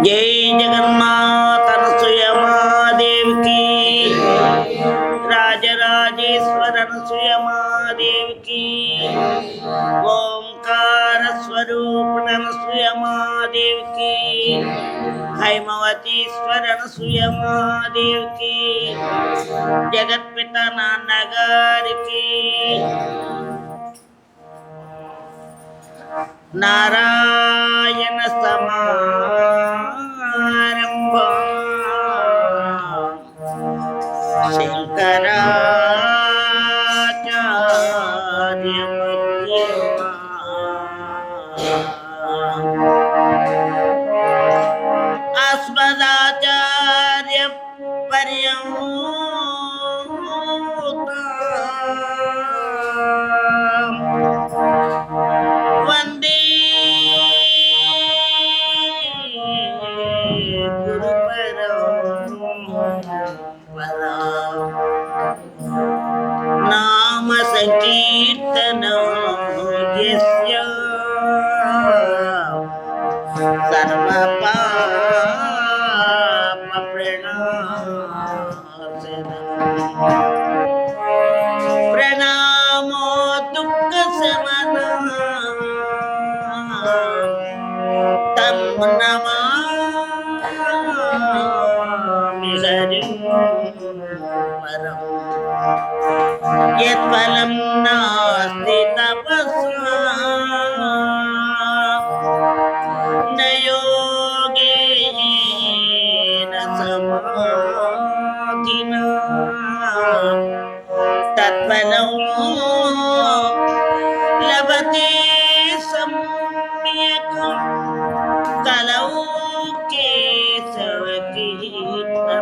जय जगन्नाथ अनसुया महादेव की, राजराजेश्वर अनसुया महादेव की, ओंकार स्वरूप अनसुया महादेव की, हैमवतीश्वर अनसुया महादेव की, जगत पिता नानगार की, नारायण समारंभ शंकराचार्य अस्मदाचार्य पर्यंत वंदे गुरु परंपरा। नाम संकीर्तन यस्य सर्व पाप प्रणामो दुःख शमन तम नमामि हरिं परम्। यत्फलं नास्ति तपस्या न योगेन समाधिना तत्फलं लभते सम्यक् कलौ केशव कीर्तना।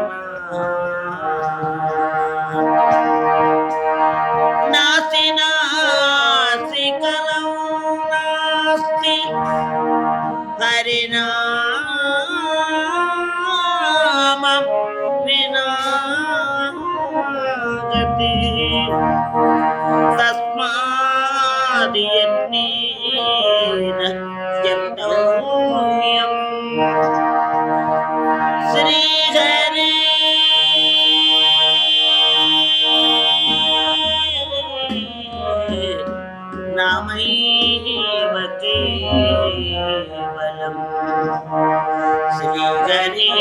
नास्ति नास्ति कलौ नास्ति हरिनाम विना गतिः। तस्माद् यत्नेन जप्तव्यम् श्रीहरे नामैव केवलम्। श्रीहरे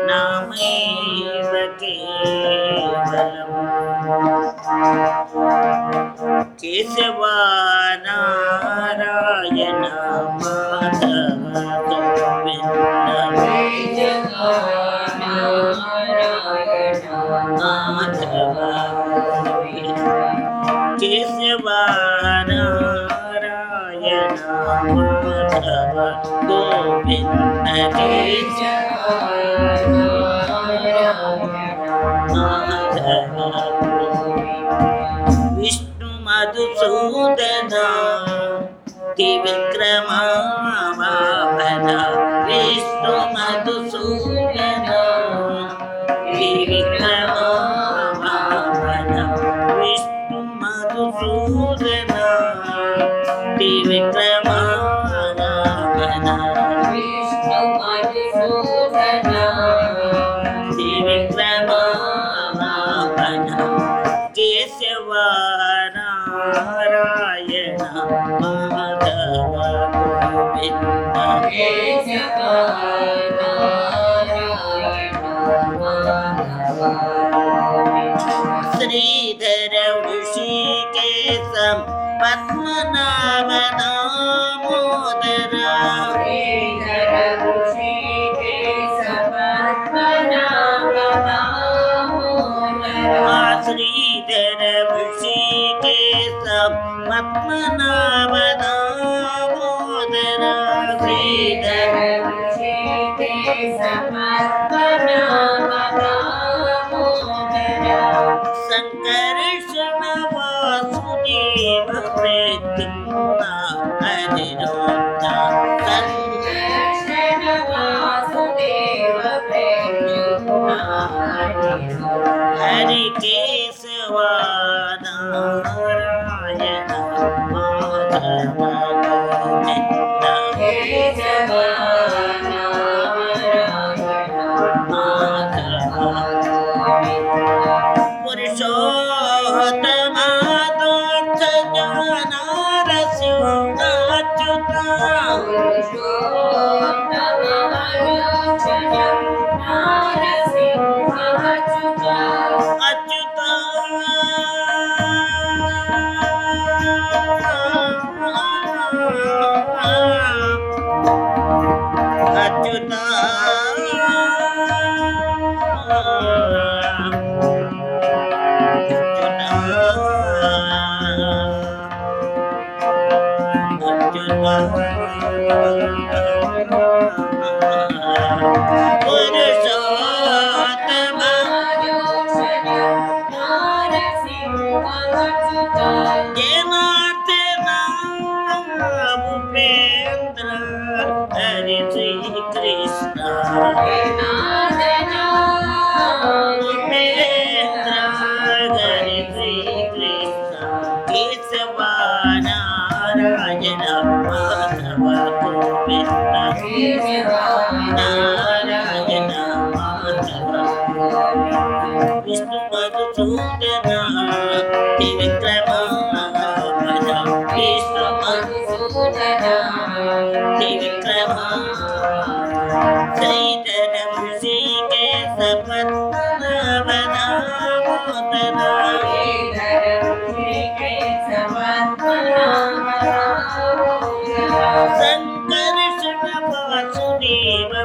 नामैव केवलम्। Keshav Narayan Madhav Govind Madhav Keshav Narayan Madhav Govind Keshav Madhav Vishnu Madhusudan Trivikram Vaman Vishnu Madhusudan Trivikram Vaman Vishnu Madhusudan Trivikram Vaman Vishnu Madhusudan Trivikram Vaman Keshav Narayan Madhav Govind Keshav Narayan Madhav Shridhar Rishikesh Padmanabha Damodar Shridhar Rishikesh Padmanabha Damodar Shridhar Rishikesh Padmanabha Damodar Shridhar Rishikesh Padmanabha Damodar Sankarshan Vasudev Pradyumna Anirudh Sankarshan Vasudev Pradyumna Hari Keshav Narayan Madhav Govind Vishnu Madhusudana Trivikrama Vishnu Madhusudana Trivikrama Saitana Hrishikesha Padmanabhana Motana Sankara Shiva Vasudeva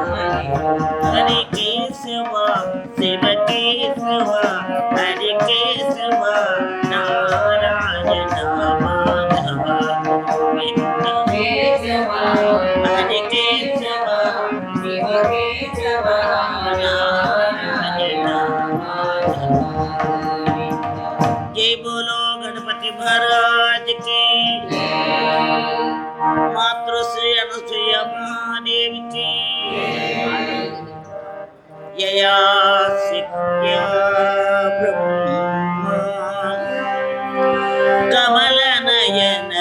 Hare Kesava, Shiva Kesava, Hare Kesava, Narayana Madhava Govinda Kesava, Hare Kesava, Shiva Kesava, Narayana Madhava जय बोलो गणपति महाराज की मातृश्री अनुसुईया महादेव की यया शिक्या ब्रह्मा कमल नयन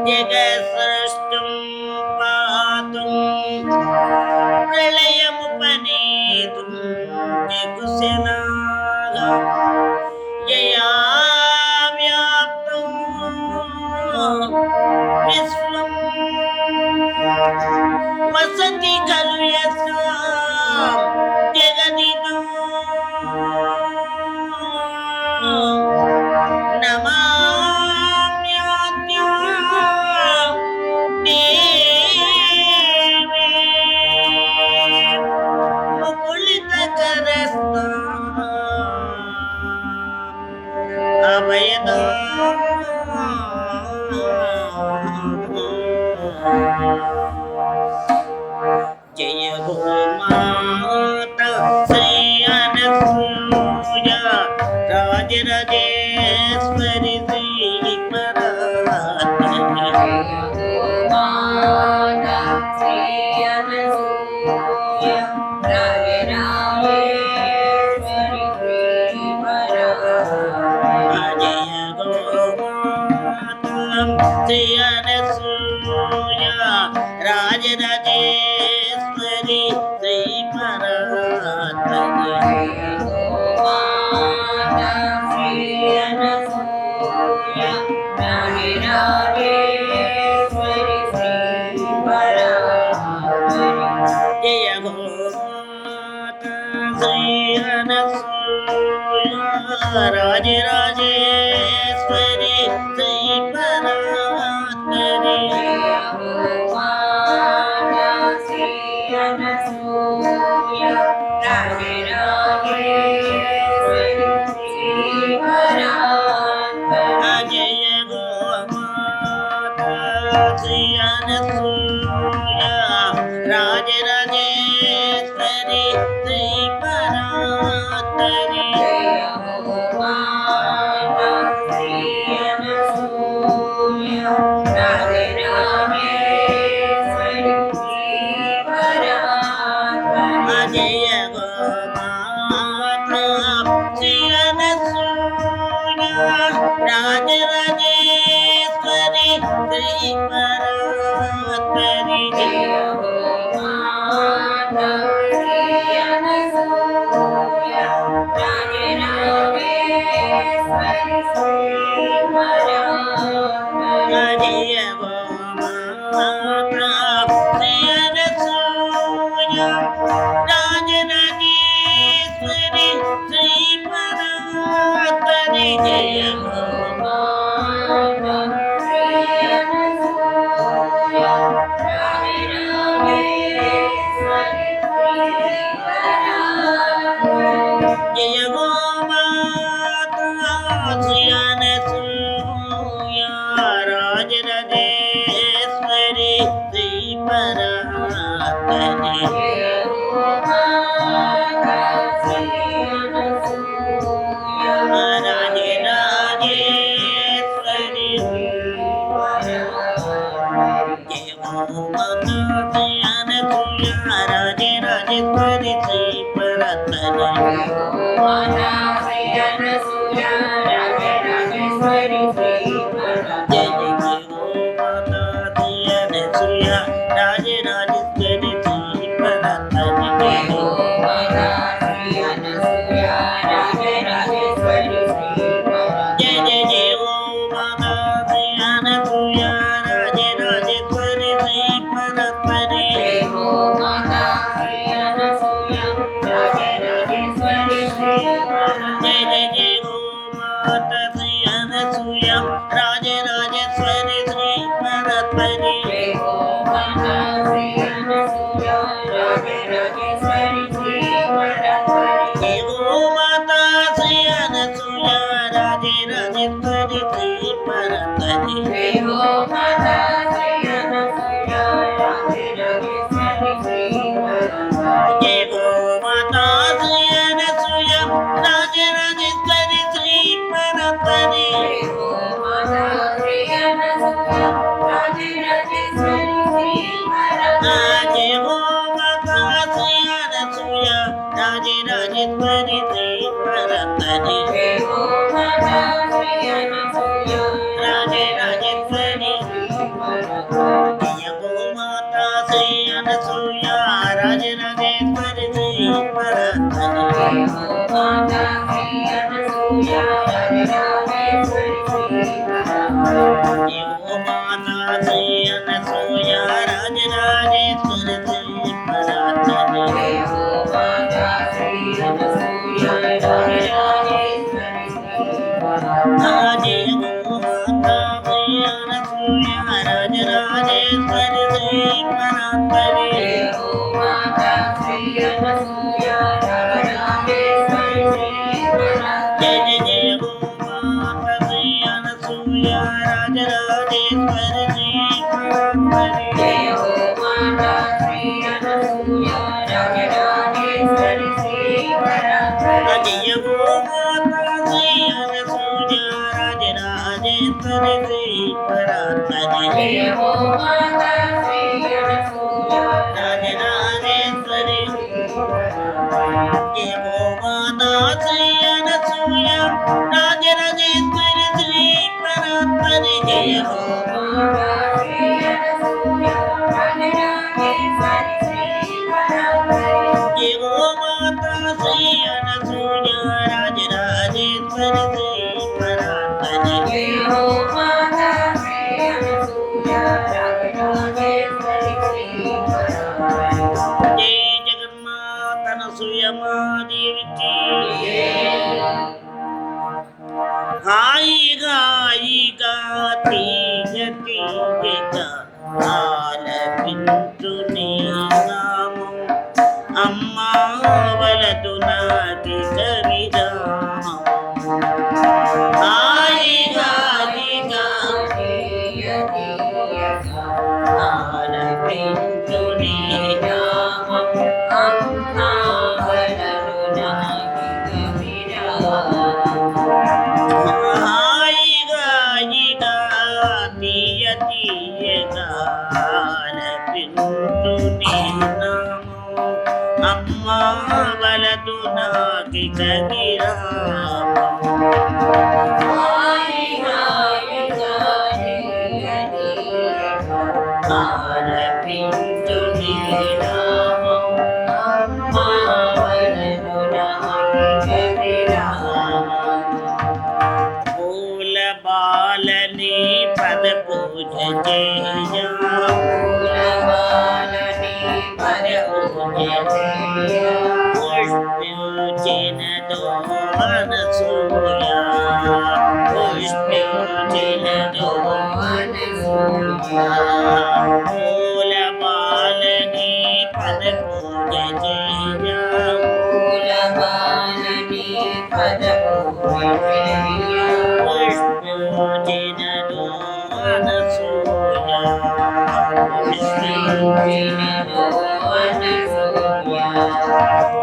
जगत सृष्टुं पातुं प्रलयमुपनेतुं जगुसेनागा यया व्याप्तं विश्वं वसति खलु यस्यां जगदिदं नमाम्याद्यां देवी मुकुलितकरस्तां अभयदां जय हो माता श्री अनसूया राजराजेश्वरी श्री परात्परी श्री अनसूया राजराजेश्वरी श्री परात्परी जय हो माता श्री अनसूया राजराजेश्वरी श्री परात्परी जय गो माता श्री अनसूया राजराजेश्वरी श्री परात्परी जय गो माता श्री अनसूया राजराजेश्वरी श्री परात्परी जय हो Krishna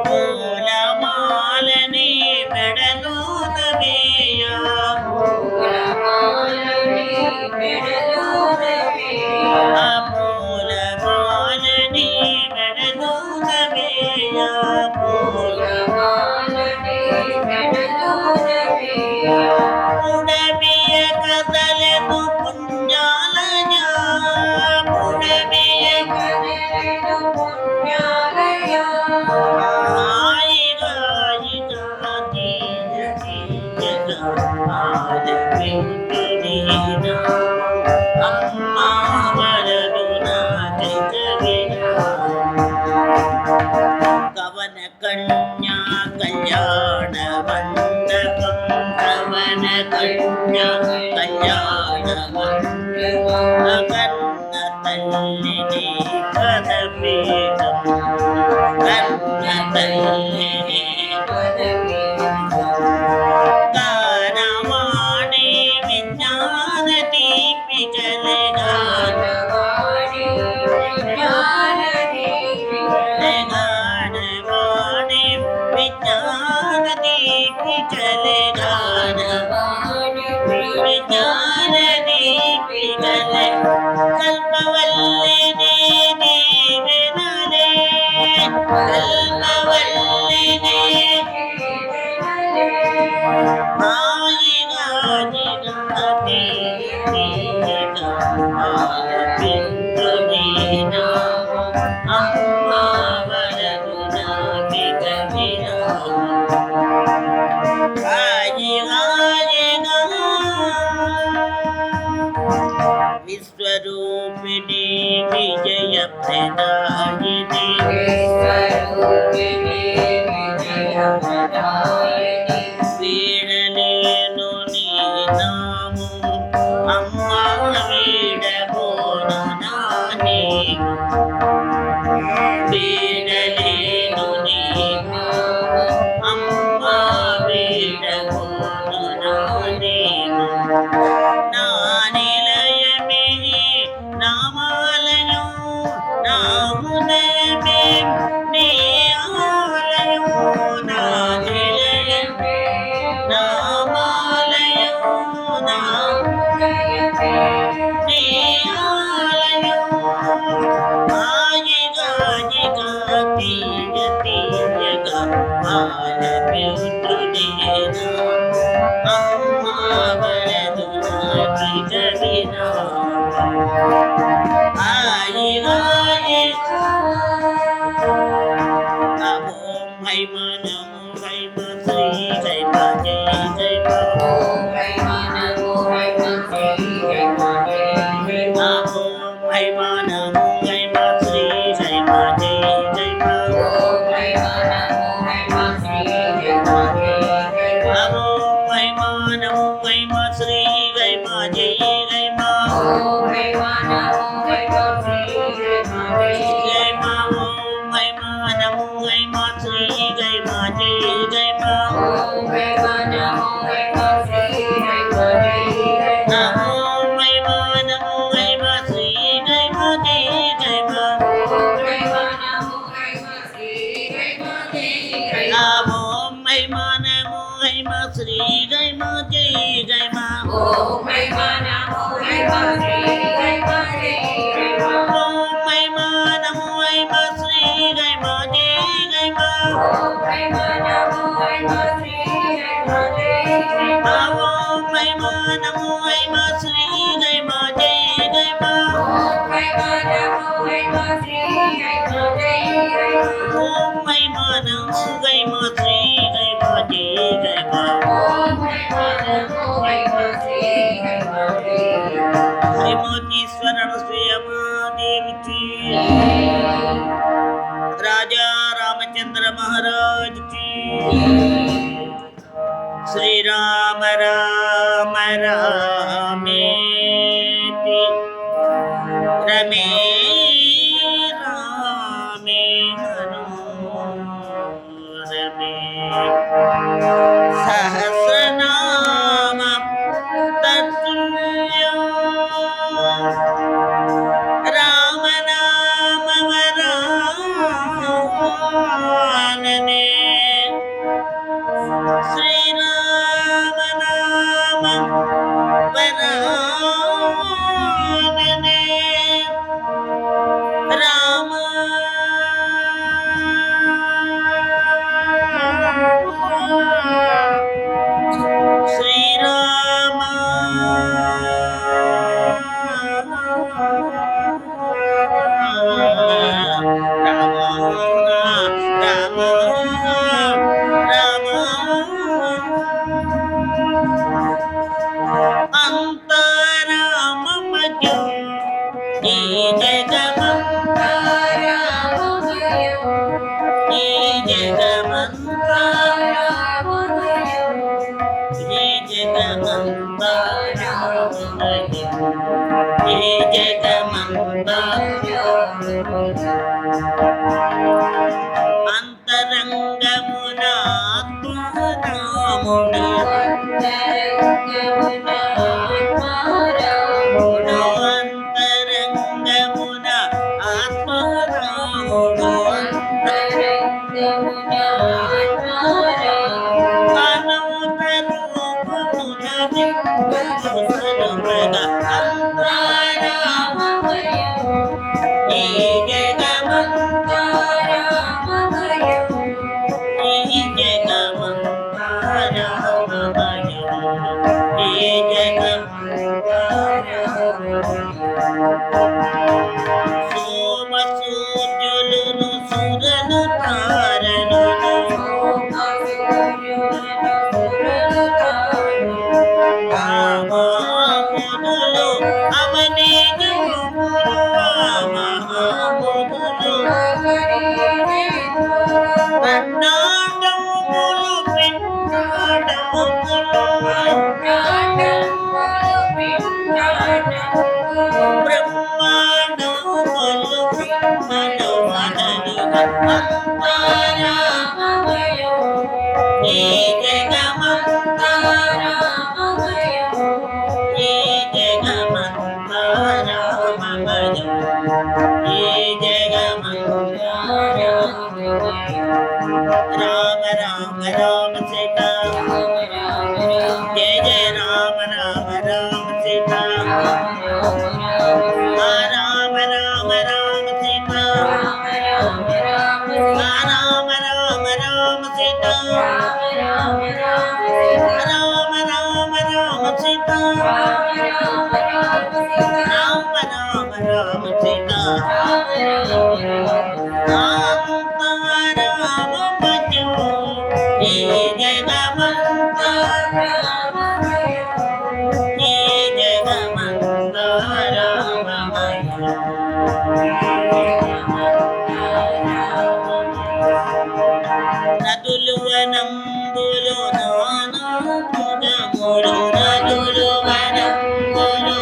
పూలమాలని మెడలోన వేయ ఆ పూలమాలని మెడలోన వేయ పుడమియ కదలను పుణ్యాలయ పుడమియ హాయిగా హాయిగా తీయ తీయగా ఆలపించుని అమ్మా వరదు నా కవన కన్యా కళ్యాణ మండపం కవన కన్యా కళ్యాణ కన్న తల్లిని పదపీఠం కన్న తల్లిని గానవాణి విజ్ఞాన దీపికలుగా గానవాణి విజ్ఞాన దీపికలుగా విజ్ఞాన దీపికల కల్పవల్లిని దీవెనలే కల్పవల్లిని హాయిగా హాయిగా తీయగా ఆలపించుని అమ్మా వరదు నాకిక హాయిగా విశ్వరూపిణి విజయ ప్రదాయిని వీడలేను నీ నాము అమ్మా వీడబోను నాని వీడలేను నీ అమ్మా వీడబోను నాని నా నిలయమే నామాలయం నా హృదయమే నీ ఆలయం నా నిలయమే నామాలయం నా నీ ఆలయం హాయిగా హాయిగా తీయ తీయగా ఆలపించుని అమ్మా వరదు నాకిక వినా హాయిగా ఓం హైమ నమో హైమ శ్రీ హైమ జయ జయ ఓం హైమ నమో హైమ శ్రీ హైమ జయ జయ ఓం హైమ నమో హైమ శ్రీ హైమ జయ జయ ఓం హైమ నమో హైమ శ్రీ హైమ జయ జయ ఓం హైమ నమో హైమ శ్రీ హైమ राजा रामचंद्र महाराज की श्री राम राम रामेति रमे रामे मनोरमे सहस्रनाम तत्तुल्यो राम नाम वरानने రామ రామ అంతరామమయం ఈ జగమంతా ఈ జగమంతా ఈ జగమంతా ఈ జగమంతా అంతరంగమున ఆత్మరాముడు అంతరంగమున ఆత్మరాముడు అనంత రూపమున విభూషణముగా ఈ జగమంతా ఈ జగమంతా రామమయం ఈ జగమంతా సోమ సూర్యులను సురను తారను మహామునులు అవని మహామునులు బ్రహ్మాండములు పిండాండములు బ్రహ్మాండములు అంతరామమయం ఈ జగమంతా ఈ జగమంతా రామమయం ఈ జగమంతా రామ రామ రామ సీతా జయ జయ రామ రామ రామ సీతా రామ రామ రామ సీతా రామ రామ రామ సీతా రామ రామ రామ సీతా రామ రామ రామ సీతా అంతరామమయం ఈ జగమంతా ఈ జగమంతా రామమయం నదులు వనంబులు నానామృగములు నదులు వనంబులు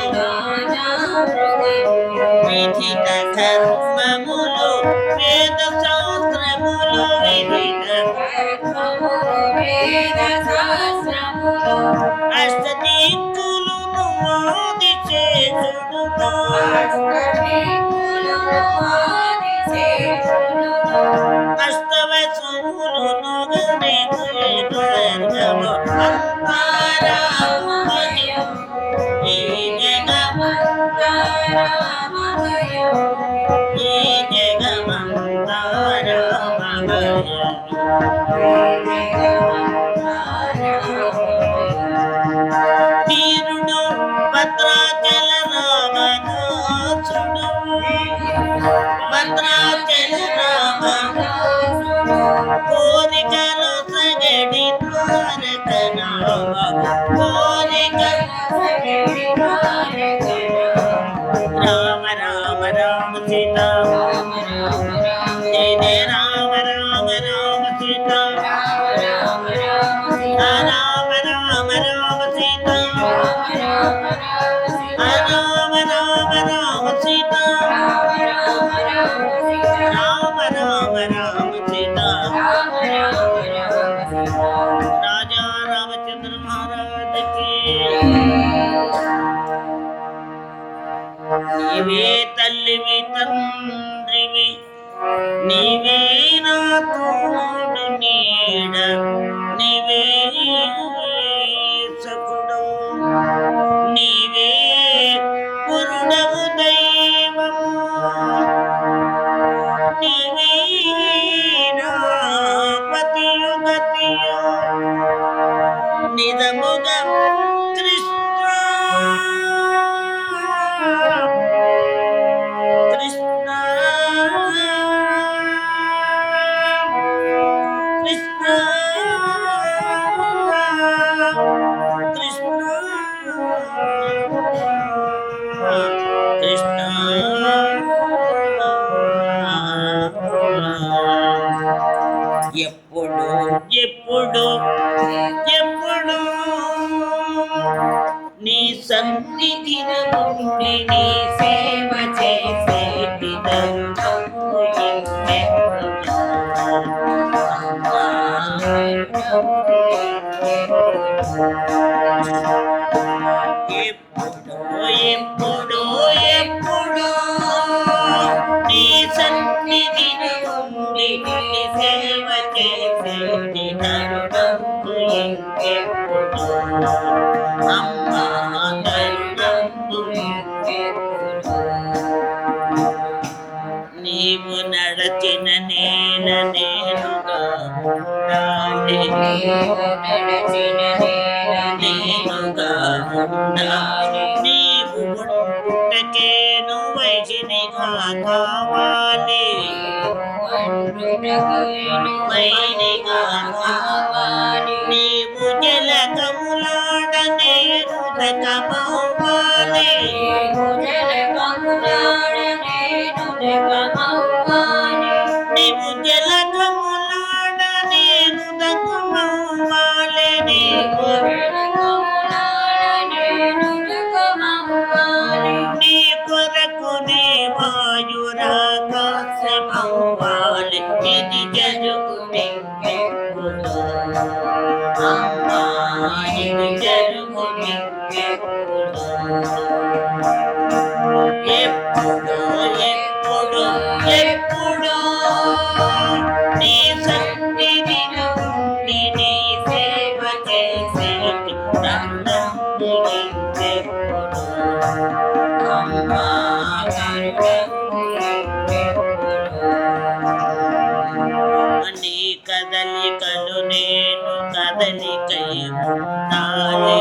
విధిత కర్మములు వేద శాస్త్రములు విధిత అష్టదిక్కులు ఆదిశేషుడుగా అష్టవసువులు గణితము అంతరామమయం ఈ జగమంతా ఈ జగమంతా రామమయం వీరుడు భద్రాచల రామదాసుడు భద్రాచల రామదాసుడు కోరికలు సగడి తారక నామ కోరికలు సగడి తారక రామ రామ రామ సీతా జయ జయ రామ రామ రామ సీతా రామ రామ రామ సీతా రామ రామ రామ సీతా రామ రామ రామ సీతా రాజా రామచంద్ర మహారాజ్ కి నీవే తల్లివి తండ్రివి నీవే నా తోడు నీడ నీవే సకుడు నీవే గురుడవు దైవము నీవే నా పతి ఎప్పుడు ఎప్పుడు ఎప్పుడు నీ సన్నిధిన ఉండి నీ సేవ చేసేటి తరుణము ఎన్నెన్నో. ఎప్పుడు ఎప్పుడు ఎప్పుడు నీ సన్నిధిన ఉండి నీ సేవ చేసేటి తరుణము ఎన్నెన్నో. అమ్మా తరుణము ఎన్నెన్నో. నీవు నడచిన నేల నేనుగా ఉండాలి, నేనుగా ఉండాలి. నీవు పుట్టకేను వైద్యునిగా కావాలి, వైనిగా కావాలి. నీవు జలకములాడ నేను తకమవ్వాలి, నీవు జలకములాడ నేను తకమవ్వాలి. నీ కొరకు నీ వాయురాకాశమవ్వాలి. ఇది జరుగునెప్పుడు అమ్మా, ఇది జరుగునెప్పుడు. ఎప్పుడు ఎప్పుడు ఎప్పుడు నీ సన్నిధిన ఉండి నీ సేవ చేసేటి తరుణము ఎన్నెప్పుడు. అమ్మా తరుణము ఎన్నెప్పుడు. నీ కదలికలు నేను కదలికై ఉండాలి,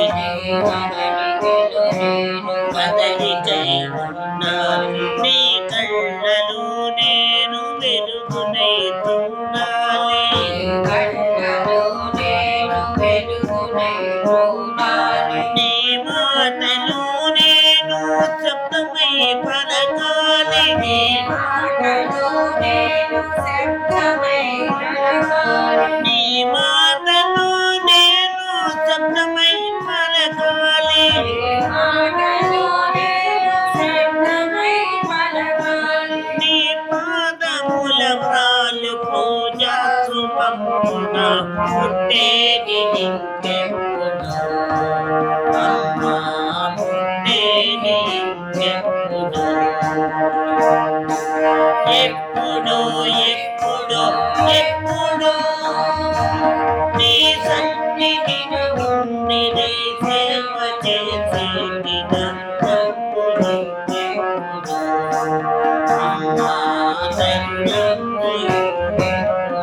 కదలికై ఉండాలి. నీ కళ్ళలో నేను వెలుగునై చూడాలి, నీ మాటలో నేను శబ్దమై పలకాలి, నీ మాటలో నేను శబ్దమై పలకాలి. నీ పాదముల వ్రాలు పూజా సుమముగా పుట్టేది ఇంకెప్పుడు అమ్మా, పుట్టేది ఇంకెప్పుడు. ఎప్పుడు ఎప్పుడు ఎప్పుడు నీ సన్నిధిన ఉండి నీ సేవ చేసేటి తరుణము ఎన్నెప్పుడు. అమ్మా తరుణము ఎన్నెప్పుడు.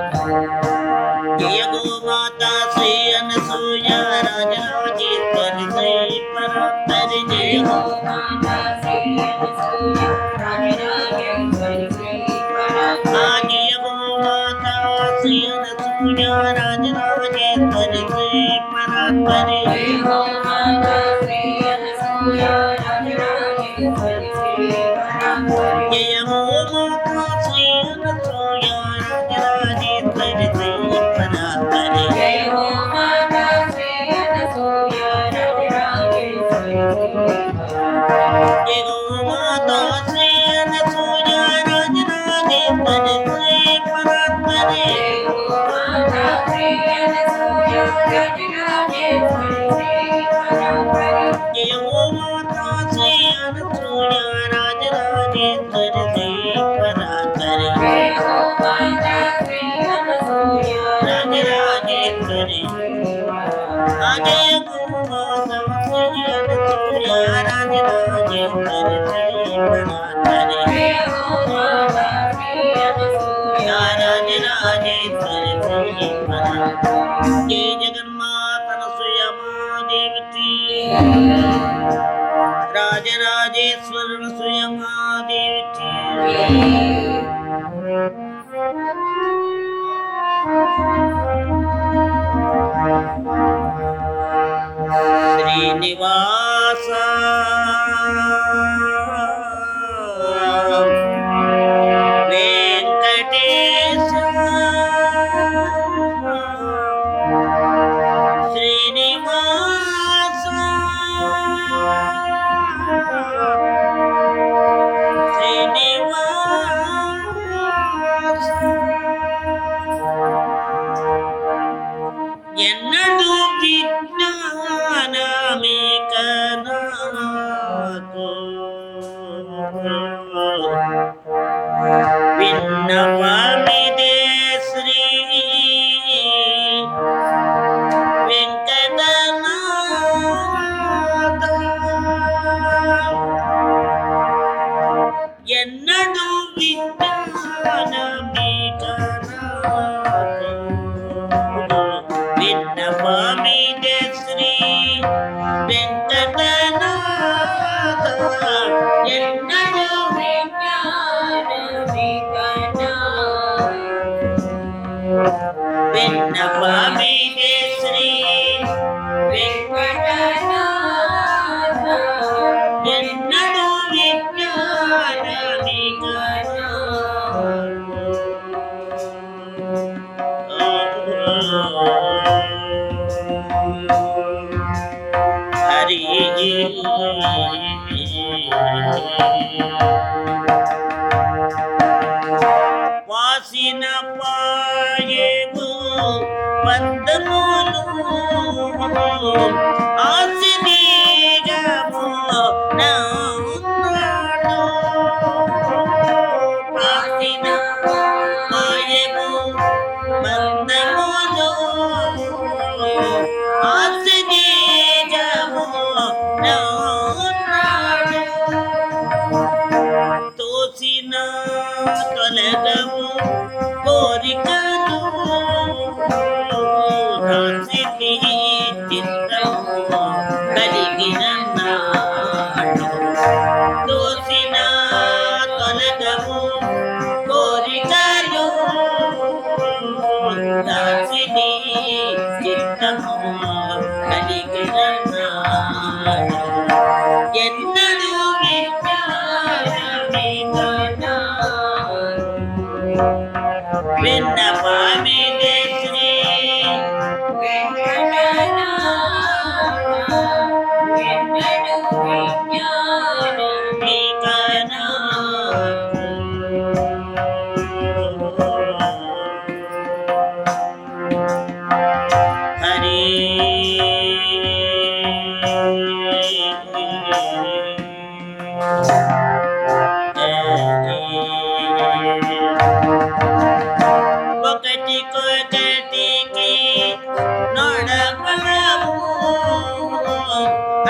జయ గోమాతా శ్రీ అనసూయ రాజరాజేశ్వరి శ్రీ పరాత్పరి. జయ గోమాతా శ్రీ అనసూయ రాజరాజేశ్వరి శ్రీ పరాత్పరి. జయ గోమాతా శ్రీ అనసూయ రాజరాజేశ్వరి శ్రీ పరాత్పరి. జయ గోమాతా శ్రీ అనసూయ రాజరాజేశ్వరి శ్రీ పరాత్పరి. జయ గోమాతా శ్రీ అనసూయ రాజరాజేశ్వరి శ్రీ పరాత్పరి. జయ గోమాతా శ్రీ అనసూయ రాజరాజేశ్వరి శ్రీ పరాత్పరి. జయ గోమాతా శ్రీ అనసూయ రాజరాజేశ్వరి శ్రీ పరాత్పరి. జయ గోమాతా శ్రీ అనసూయ రాజరాజేశ్వరి శ్రీ పరాత్పరి. రాజరాజేశ్వరి. జయ గోమాతా శ్రీ అనసూయ రాజరాజేశ్వరి శ్రీ పరాత్పరి. రాజరాజేశ్వరి శ్రీ పరాత్పరి. జయ జగన్మాత అనసూయ మహాదేవి. రాజరాజేశ్వరి అనసూయ మహాదేవి. శ్రీనివాస వెంకటేశ హరి వాసిన పాయము వందములు ఆశనీయము నాడు వాసిన పాయము వందములు ఆశనీయము నాడు తోసిన తొలగము కోరికలు రాసిని చిత్తము కలిగిన నాడు తోసిన తొలగము కోరికలు రాసిని చిత్తము కలిగిన నాడు ఎన్నడూ విన్నపామిదే శ్రీ హరి ఒకటికి నడపడము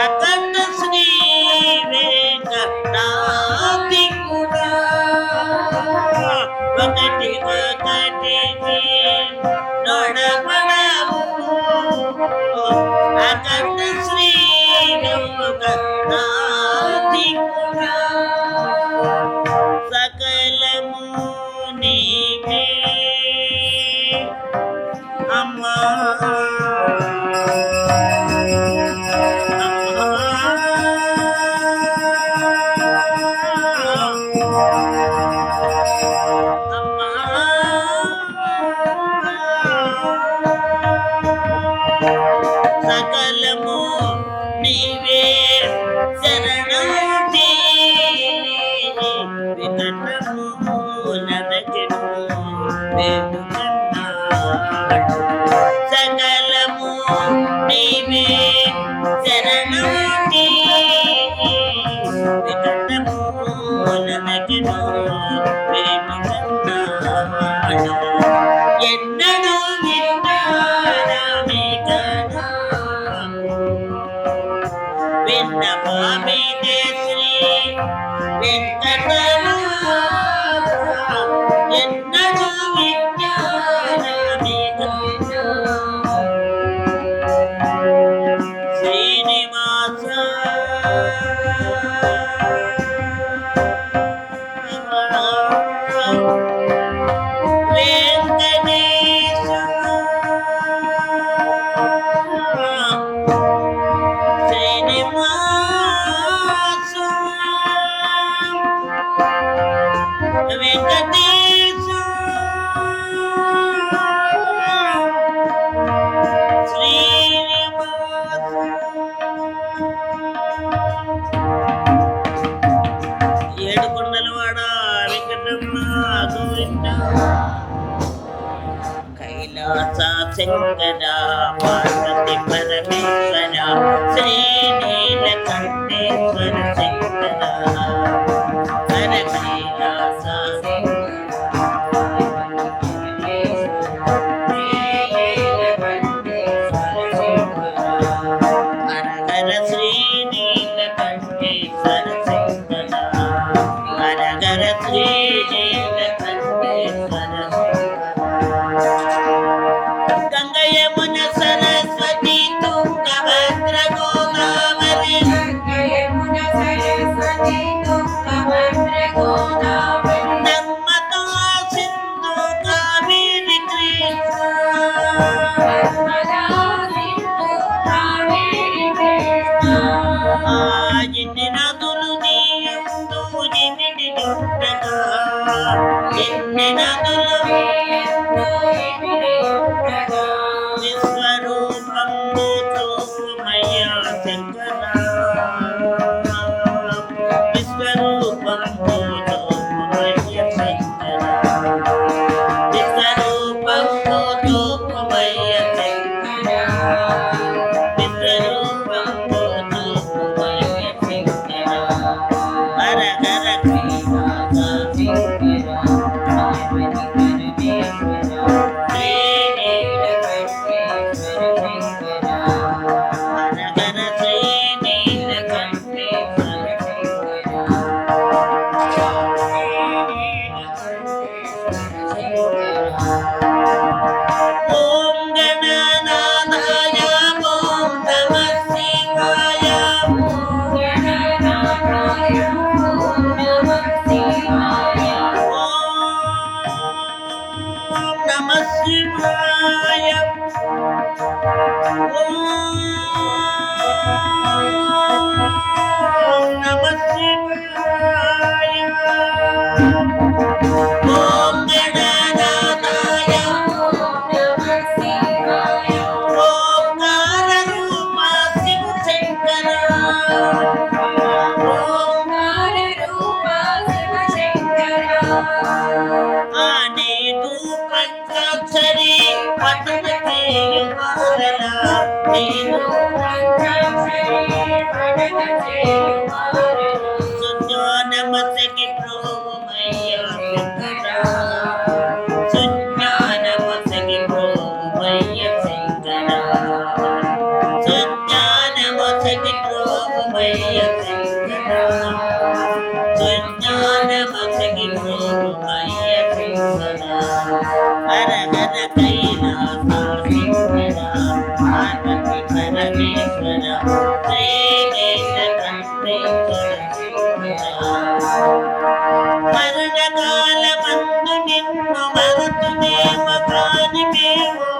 అఖండ శ్రీ వెంకటాద్రి కూడా ఒకటికి నడపడము అఖండ శ్రీ వెంకటాద్రి కూడా సకలము నీవే అమ్మా సకలము నీవే శరణం వికటము నదకెను వేడుకన్నాడు సకలము నీవే శరణం వికటము నదకెను వేడుకన్నాడు ఎన్నడూ విన్నారమే కదా విన్నపామిదే శ్రీ వెంకటనాథ ఎన్నడూ విజ్ఞానమే కదా శ్రీనివాస వెంకటేశ శ్రీనివాస వెంకటేశ శ్రీనివాస ఏడుకొండలవాడ వెంకటరమణ గోవింద కైలాస శంకర పార్వతి పరమేశ్వర శ్రీనీలకంఠేశ్వర శంకర హర కైలాస హర హర శ్రీనీలకంఠేశ్వర శంకర హర హర శ్రీనీలకంఠేశ్వర గంగ యమున సరస్వతి శివాయ ఓం నమః శివాయ ఓం గణనాథాయ ఓం కాలరూప శివ శంకర ఆనేదు పంచాక్షరి పఠన చేయువారల నేను సుజ్ఞానమతకి ప్రోమయ్య శంకర సుజ్ఞానమతకి ప్రోమయ్య శంకర సుజ్ఞానమతకి ప్రోమయ్య శంకర సుజ్ఞానమతకి ప్రోమయ్య శంకర హరహర కైలాస శంకర పార్వతి పరమేశ్వర మరణకాలమందు నిన్ను మరతునేమ ప్రాణిమేమో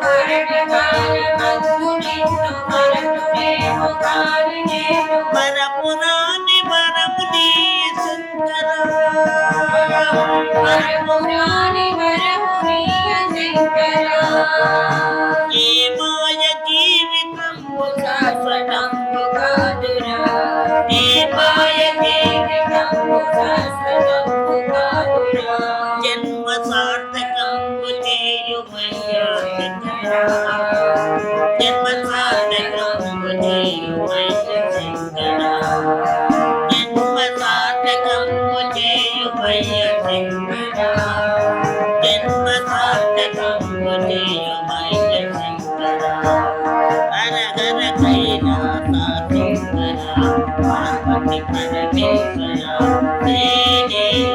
మరపురాని మరముని శంకర ఈ మాయ జీవితంబు శాశ్వతంబు కాదురా ఈ మాయ జీవితంబు శాశ్వతంబు కాదురా జన్మ సార్థకంబు చేయుమయ్యా శంకర జన్మ సార్థకంబు చేయుమయ్యా శంకర జన్మ సార్థకంబు చేయుమయ్యా శంకర జన్మ సార్థకంబు చేయుమయ్యా శంకర హరహర కైలాస శంకర పార్వతి పరమేశ్వర శ్రీనీలకంఠేశ్వర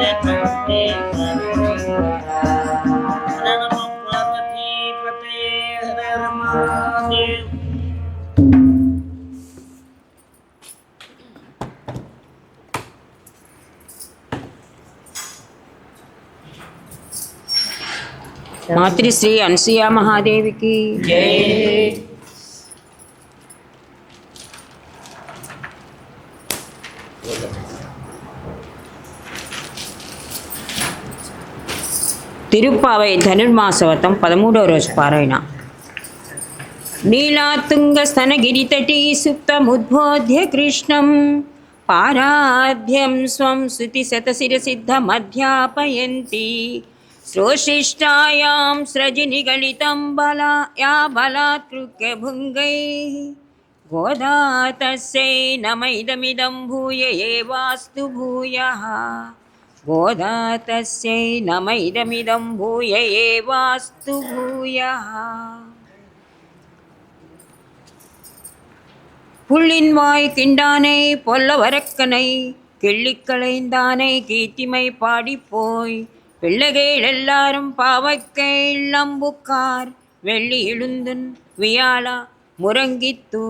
హర నమ పార్వతీపతే హర రమాదేవ్ మాతృశ్రీ అనసూయ మహాదేవికి తిరుప్పావై ధనుర్మాసవతం 13వ రోజు పారాయణ. నీలాతుంగ స్తనగిరితటీ సుప్తముద్బోధ్య కృష్ణం పారాధ్యం స్వం శృతిశతశిరసిద్ధమధ్యాపయంతి శ్రోషిష్టాయాం స్రజినిగళితం బలాయా బలాత్కృత్య భుంగైః గోదా తస్యై నమైదమిదం భూయ ఏవాస్తు భూయః గోదా తస్యై నమైదమిదం భూయ ఏవాస్తు భూయః. புள்ளின்வாய் கிண்டானை பொல்லவரக்கனை கிள்ளிக்களைந்தானை கீர்த்திமை பாடிப்போய் பிள்ளைகள் எல்லாரும் பாவைக்கை இளம்புக்கார் வெள்ளி இழுந்துன் வியாழா முரங்கித்து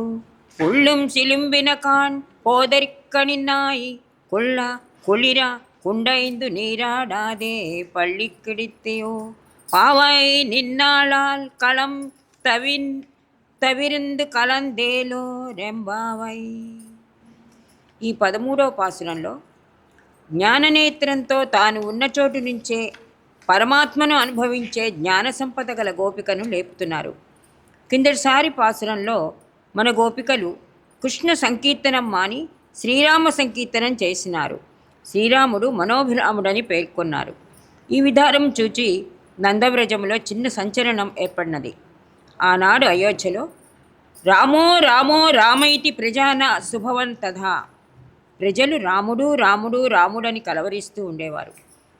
புள்ளும் சிலும்பின கான் போதற்கனினாய் கொள்ளா குளிரா குண்டைந்து நீராடாதே பள்ளி கிடைத்தையோ பாவை நின்னாளால் களம் తవిరిందు కలందేలో రెంబావై. ఈ 13వ పాసురంలో జ్ఞాననేత్రంతో తాను ఉన్న చోటు నుంచే పరమాత్మను అనుభవించే జ్ఞాన సంపద గల గోపికను లేపుతున్నారు. కిందటిసారి పాసురంలో మన గోపికలు కృష్ణ సంకీర్తనం మాని శ్రీరామ సంకీర్తనం చేసినారు. శ్రీరాముడు మనోభిరాముడని పేర్కొన్నారు. ఈ విధానం చూచి నందవ్రజములో చిన్న సంచలనం ఏర్పడినది. ఆనాడు అయోధ్యలో రామో రామో రామైతి ప్రజాన శుభవన్ తథా ప్రజలు రాముడు రాముడు రాముడని కలవరిస్తూ ఉండేవారు.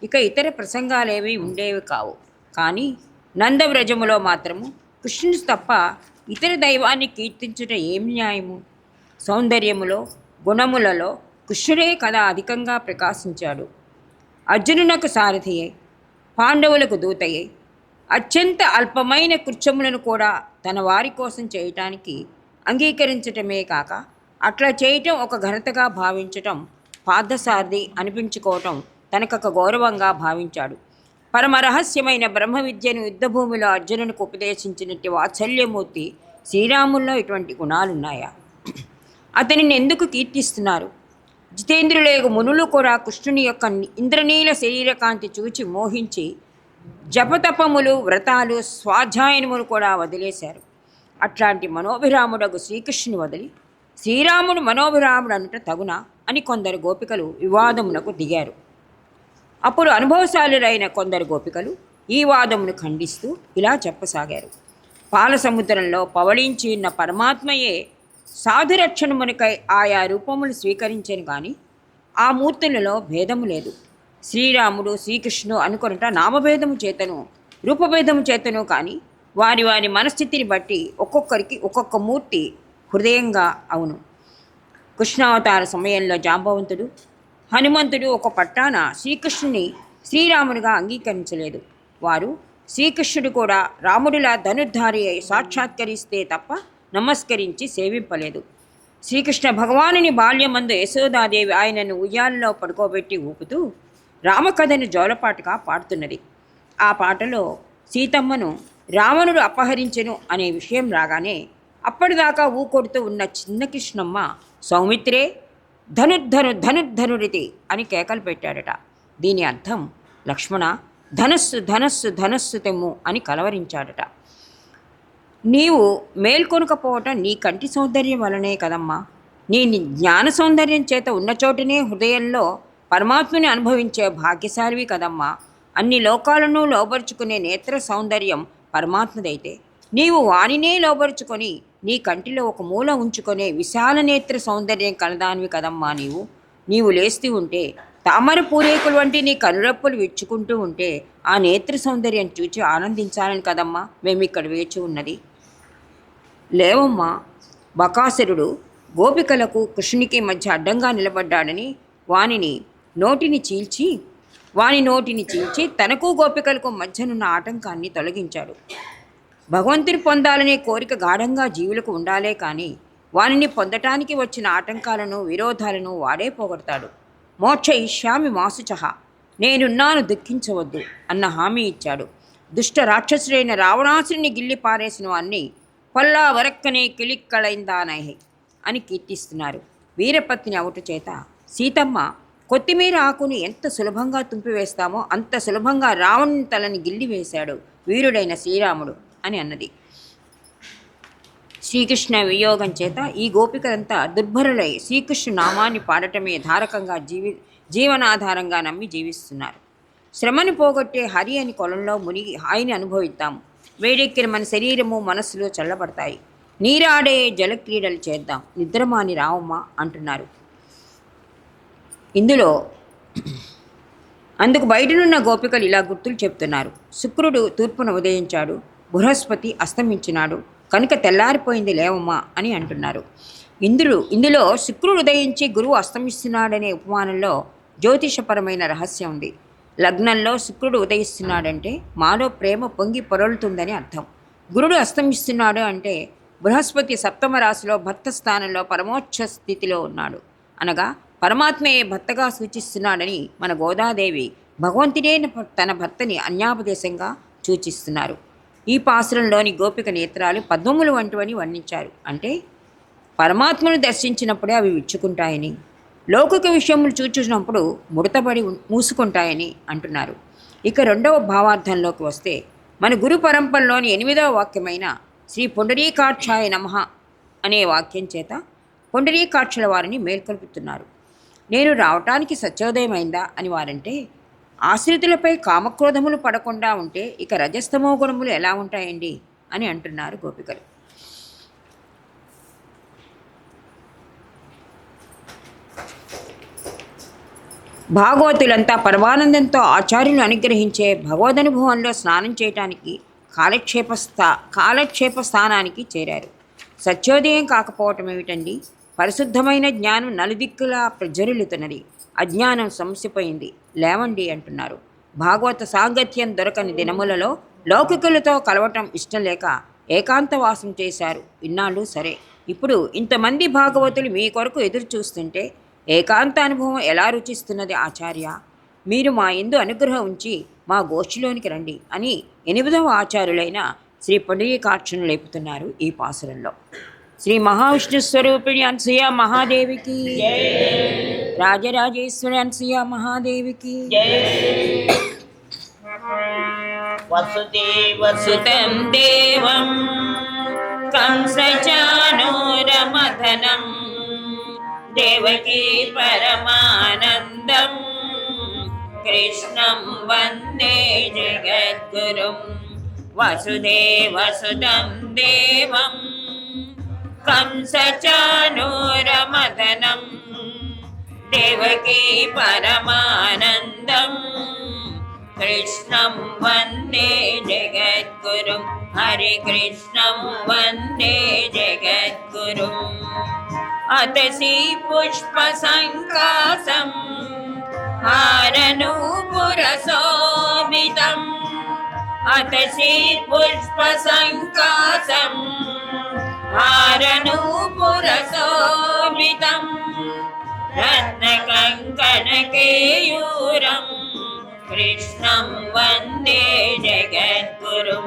ఇక ఇతర ప్రసంగాలేవి ఉండేవి కావు. కానీ నందవ్రజములో మాత్రము కృష్ణుడు తప్ప ఇతర దైవాన్ని కీర్తించుట ఏం న్యాయము? సౌందర్యములో గుణములలో కృష్ణుడే కదా అధికంగా ప్రకాశించాడు. అర్జునునకు సారథి అయి పాండవులకు దూతయ్యి అత్యంత అల్పమైన కృత్యములను కూడా తన వారి కోసం చేయటానికి అంగీకరించటమే కాక అట్లా చేయటం ఒక ఘనతగా భావించటం పార్థసారథి అనిపించుకోవటం తనకొక గౌరవంగా భావించాడు. పరమరహస్యమైన బ్రహ్మ విద్యను యుద్ధభూమిలో అర్జునునికి ఉపదేశించినట్టు వాత్సల్యమూర్తి శ్రీరాముల్లో ఇటువంటి గుణాలున్నాయా? అతనిని ఎందుకు కీర్తిస్తున్నారు? జితేంద్రులేగు మునులు కూడా కృష్ణుని యొక్క ఇంద్రనీల శరీరకాంతి చూచి మోహించి జపతపములు, వ్రతాలు, స్వాధ్యాయనములు కూడా వదిలేశారు. అట్లాంటి మనోభిరాముడగు శ్రీకృష్ణుని వదిలి శ్రీరాముడు మనోభిరాముడు అనుట తగునా అని కొందరు గోపికలు వివాదమునకు దిగారు. అప్పుడు అనుభవశాలురైన కొందరు గోపికలు ఈ వాదమును ఖండిస్తూ ఇలా చెప్పసాగారు. పాల సముద్రంలో పవళించి ఉన్న పరమాత్మయే సాధురక్షణమునికై ఆయా రూపములు స్వీకరించను కానీ ఆ మూర్తులలో భేదము లేదు. శ్రీరాముడు, శ్రీకృష్ణుడు అనుకొనుట నామభేదము చేతను, రూపభేదము చేతను కానీ వారి వారి మనస్థితిని బట్టి ఒక్కొక్కరికి ఒక్కొక్క మూర్తి హృదయంగా అవును. కృష్ణావతార సమయంలో జాంబవంతుడు, హనుమంతుడు ఒక పట్టాన శ్రీకృష్ణుని శ్రీరామునిగా అంగీకరించలేదు. వారు శ్రీకృష్ణుడు కూడా రాముడిలా ధనుర్ధారి అయి సాక్షాత్కరిస్తే తప్ప నమస్కరించి సేవింపలేదు. శ్రీకృష్ణ భగవానుని బాల్యమందు యశోదాదేవి ఆయనను ఉయ్యాలలో పడుకోబెట్టి ఊపుతూ రామకథను జోలపాటుగా పాడుతున్నది. ఆ పాటలో సీతమ్మను రావణుడు అపహరించెను అనే విషయం రాగానే అప్పటిదాకా ఊకొడుతూ ఉన్న చిన్న కృష్ణమ్మ సౌమిత్రే ధనుర్ధనుడితి అని కేకలు పెట్టాడట. దీని అర్థం లక్ష్మణ ధనస్సు ధనస్సు ధనస్సు తెమ్ము అని కలవరించాడట. నీవు మేల్కొనకపోవటం నీ కంటి సౌందర్యం వలనే కదమ్మా. నీ జ్ఞాన సౌందర్యం చేత ఉన్న చోటనే హృదయంలో పరమాత్మని అనుభవించే భాగ్యశాలివి కదమ్మా. అన్ని లోకాలను లోబరుచుకునే నేత్ర సౌందర్యం పరమాత్మదైతే నీవు వానినే లోబరుచుకొని నీ కంటిలో ఒక మూల ఉంచుకునే విశాల నేత్ర సౌందర్యం కలదానివి కదమ్మా. నీవు లేస్తూ ఉంటే తామర పూరేకులు వంటి నీ కనురెప్పులు విచ్చుకుంటూ ఉంటే ఆ నేత్ర సౌందర్యం చూచి ఆనందించాలని కదమ్మా మేమిక్కడ వేచి ఉన్నది. లేవమ్మా. బకాసురుడు గోపికలకు కృష్ణునికి మధ్య అడ్డంగా నిలబడ్డాడని వాని నోటిని చీల్చి తనకు గోపికలకు మధ్యనున్న ఆటంకాన్ని తొలగించాడు. భగవంతుని పొందాలనే కోరిక గాఢంగా జీవులకు ఉండాలే కానీ వానిని పొందటానికి వచ్చిన ఆటంకాలను, విరోధాలను వాడే పోగొడతాడు. మోక్ష ఇష్యామి మాసుచహ, నేనున్నాను దుఃఖించవద్దు అన్న హామీ ఇచ్చాడు. దుష్ట రాక్షసుడైన రావణాసుని గిల్లి పారేసిన వాన్ని పల్లా వరక్కనే కిళిక్కళైందానై అని కీర్తిస్తున్నారు. వీరపత్ని అవుట చేత సీతమ్మ కొత్తిమీర ఆకుని ఎంత సులభంగా తుంపివేస్తామో అంత సులభంగా రావణుని తలని గిల్లి వేశాడు వీరుడైన శ్రీరాముడు అని అన్నది. శ్రీకృష్ణ వియోగం చేత ఈ గోపికలంతా దుర్భరులై శ్రీకృష్ణు నామాన్ని పాడటమే ధారకంగా జీవనాధారంగా నమ్మి జీవిస్తున్నారు. శ్రమను పోగొట్టే హరి అని కొలంలో మునిగి హాయిని అనుభవిద్దాము. వేడెక్కిన మన శరీరము, మనస్సులో చల్లబడతాయి. నీరాడే జలక్రీడలు చేద్దాం, నిద్రమాని రావమ్మ అంటున్నారు. ఇందులో అందుకు బయటనున్న గోపికలు ఇలా గుర్తులు చెప్తున్నారు. శుక్రుడు తూర్పున ఉదయించాడు, బృహస్పతి అస్తమించినాడు, కనుక తెల్లారిపోయింది లేవమ్మా అని అంటున్నారు. ఇందులో శుక్రుడు ఉదయించి గురువు అస్తమిస్తున్నాడనే ఉపమానంలో జ్యోతిషపరమైన రహస్యం ఉంది. లగ్నంలో శుక్రుడు ఉదయిస్తున్నాడంటే మాలో ప్రేమ పొంగి పొరలుతుందని అర్థం. గురుడు అస్తమిస్తున్నాడు అంటే బృహస్పతి సప్తమ రాశిలో భర్త స్థానంలో పరమోచ్చ స్థితిలో ఉన్నాడు, అనగా పరమాత్మయే భర్తగా సూచిస్తున్నాడని మన గోదాదేవి భగవంతుడే తన భర్తని అన్యాపదేశంగా సూచిస్తున్నారు. ఈ పాసురంలోని గోపిక నేత్రాలు పద్మములు వంటివని వర్ణించారు. అంటే పరమాత్మను దర్శించినప్పుడే అవి విచ్చుకుంటాయని, లౌకిక విషయములు చూచినప్పుడు ముడతబడి మూసుకుంటాయని అంటున్నారు. ఇక రెండవ భావార్థంలోకి వస్తే మన గురు పరంపరలోని 8వ వాక్యమైన శ్రీ పుండరీకాక్షాయ నమః అనే వాక్యం చేత పుండరీకాక్షుల వారిని మేల్కొల్పుతున్నారు. నేను రావటానికి సత్యోదయమైందా అని వారంటే ఆశ్రితులపై కామక్రోధములు పడకుండా ఉంటే ఇక రజస్తమో గుణములు ఎలా ఉంటాయండి అని అంటున్నారు గోపికలు. భాగవతులంతా పరమానందంతో ఆచార్యులు అనుగ్రహించే భగవదనుభవంలో స్నానం చేయటానికి కాలక్షేప స్థానానికి చేరారు. సత్యోదయం కాకపోవటం ఏమిటండి? పరిశుద్ధమైన జ్ఞానం నలుదిక్కులా ప్రజ్వరిల్లుతున్నది. అజ్ఞానం సమసిపోయింది, లేవండి అంటున్నారు. భాగవత సాంగత్యం దొరకని దినములలో లౌకికులతో కలవటం ఇష్టం లేక ఏకాంతవాసం చేశారు ఇన్నాళ్ళు. సరే, ఇప్పుడు ఇంతమంది భాగవతులు మీ కొరకు ఎదురు చూస్తుంటే ఏకాంత అనుభవం ఎలా రుచిస్తున్నది ఆచార్య? మీరు మా యందు అనుగ్రహం ఉంచి మా గోష్ఠిలోనికి రండి అని 8వ ఆచార్యులైన శ్రీ పుండరీకాక్షను లేపుతున్నారు ఈ పాసురంలో. శ్రీ మహావిష్ణు స్వరూపిణి అనసూయ మహాదేవికి, రాజరాజేశ్వరి అనసూయ మహాదేవికి. వసుదేవసుతం దేవం కంసచానూరమథనం దేవకీ పరమానందం కృష్ణం వందే జగద్గురుం. వసుదేవసుతం దేవం కంసచానూరమథనం దేవకీ పరమానందం కృష్ణం వందే జగద్గురుం. హరి కృష్ణం వందే జగద్గురుం. అతసి పుష్ప సంకాసం హారనూపురశోభితం అతసి పుష్ప సంకాసం హారనూపురశోభితం రత్నకంకణకేయూరం కృష్ణం వందే జగద్గురుం.